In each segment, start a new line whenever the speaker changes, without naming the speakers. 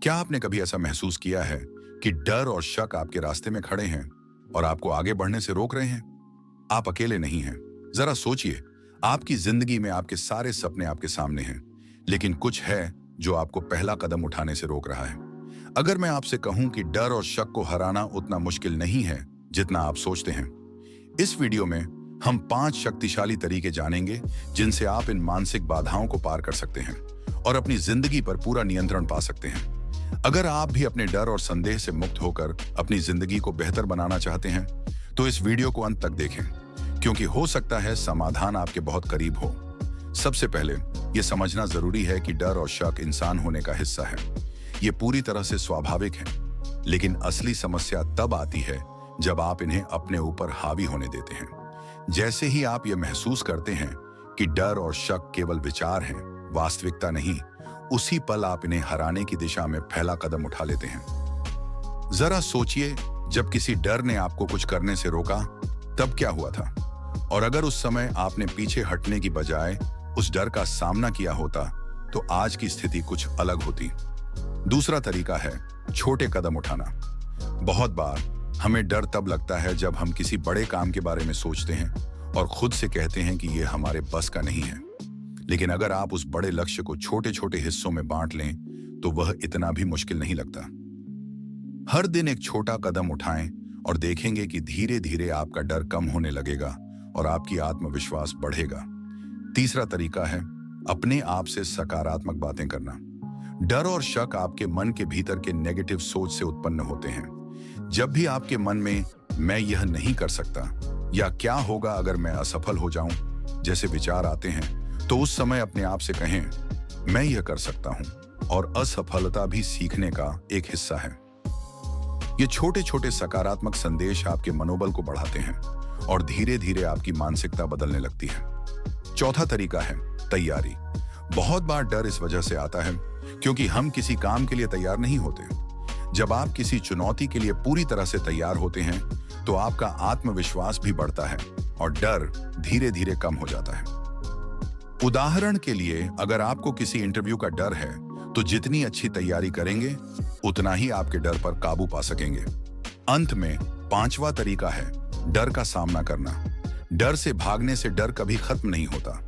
क्या आपने कभी ऐसा महसूस किया है कि डर और शक आपके रास्ते में खड़े हैं और आपको आगे बढ़ने से रोक रहे हैं? आप अकेले नहीं हैं। जरा सोचिए, आपकी जिंदगी में आपके सारे सपने आपके सामने हैं, लेकिन कुछ है जो आपको पहला कदम उठाने से रोक रहा है। अगर मैं आपसे कहूं कि डर और शक को हराना उतना मुश्किल नहीं है जितना आप सोचते हैं। इस वीडियो में हम 5 शक्तिशाली तरीके जानेंगे जिनसे आप इन मानसिक बाधाओं को पार कर सकते हैं और अपनी जिंदगी पर पूरा नियंत्रण पा सकते हैं। अगर आप भी अपने डर और संदेह से मुक्त होकर अपनी जिंदगी को बेहतर बनाना चाहते हैं, तो इस वीडियो को अंत तक देखें, क्योंकि हो सकता है समाधान आपके बहुत करीब हो। सबसे पहले यह समझना जरूरी है कि डर और शक इंसान होने का हिस्सा है। ये पूरी तरह से स्वाभाविक है, लेकिन असली समस्या तब आती है जब आप इन्हें अपने ऊपर हावी होने देते हैं। जैसे ही आप ये महसूस करते हैं कि डर और शक केवल विचार हैं, वास्तविकता नहीं, उसी पल आप इन्हें हराने की दिशा में पहला कदम उठा लेते हैं। जरा सोचिए, जब किसी डर ने आपको कुछ करने से रोका, तब क्या हुआ था? और अगर उस समय आपने पीछे हटने की बजाय उस डर का सामना किया होता, तो आज की स्थिति कुछ अलग होती। दूसरा तरीका है छोटे कदम उठाना। बहुत बार हमें डर तब लगता है जब हम किसी बड़े काम के बारे में सोचते हैं और खुद से कहते हैं कि यह हमारे बस का नहीं है। लेकिन अगर आप उस बड़े लक्ष्य को छोटे छोटे हिस्सों में बांट लें, तो वह इतना भी मुश्किल नहीं लगता। हर दिन एक छोटा कदम उठाएं और देखेंगे कि धीरे धीरे आपका डर कम होने लगेगा और आपकी आत्मविश्वास बढ़ेगा। तीसरा तरीका है अपने आप से सकारात्मक बातें करना। डर और शक आपके मन के भीतर के नेगेटिव सोच से उत्पन्न होते हैं। जब भी आपके मन में मैं यह नहीं कर सकता या क्या होगा अगर मैं असफल हो जाऊं जैसे विचार आते हैं, तो उस समय अपने आप से कहें, मैं यह कर सकता हूं और असफलता भी सीखने का एक हिस्सा है। ये छोटे छोटे सकारात्मक संदेश आपके मनोबल को बढ़ाते हैं और धीरे धीरे आपकी मानसिकता बदलने लगती है। चौथा तरीका है तैयारी। बहुत बार डर इस वजह से आता है क्योंकि हम किसी काम के लिए तैयार नहीं होते। जब आप किसी चुनौती के लिए पूरी तरह से तैयार होते हैं, तो आपका आत्मविश्वास भी बढ़ता है और डर धीरे धीरे कम हो जाता है। उदाहरण के लिए, अगर आपको किसी इंटरव्यू का डर है, तो जितनी अच्छी तैयारी करेंगे, उतना ही आपके डर पर काबू पा सकेंगे। अंत में पांचवा तरीका है डर का सामना करना। डर से भागने से डर कभी खत्म नहीं होता,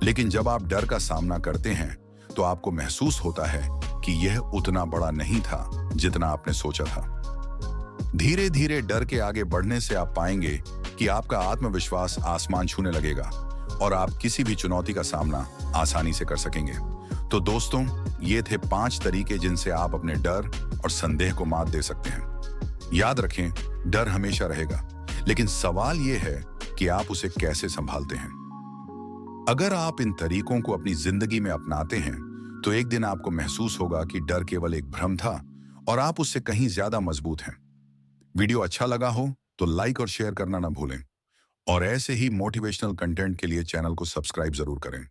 लेकिन जब आप डर का सामना करते हैं, तो आपको महसूस होता है कि यह उतना बड़ा नहीं था जितना आपने सोचा था। धीरे धीरे डर के आगे बढ़ने से आप पाएंगे कि आपका आत्मविश्वास आसमान छूने लगेगा और आप किसी भी चुनौती का सामना आसानी से कर सकेंगे। तो दोस्तों, ये थे 5 तरीके जिनसे आप अपने डर और संदेह को मात दे सकते हैं। याद रखें, डर हमेशा रहेगा, लेकिन सवाल यह है कि आप उसे कैसे संभालते हैं। अगर आप इन तरीकों को अपनी जिंदगी में अपनाते हैं, तो एक दिन आपको महसूस होगा कि डर केवल एक भ्रम था और आप उससे कहीं ज्यादा मजबूत हैं। वीडियो अच्छा लगा हो तो लाइक और शेयर करना ना भूलें और ऐसे ही मोटिवेशनल कंटेंट के लिए चैनल को सब्सक्राइब जरूर करें।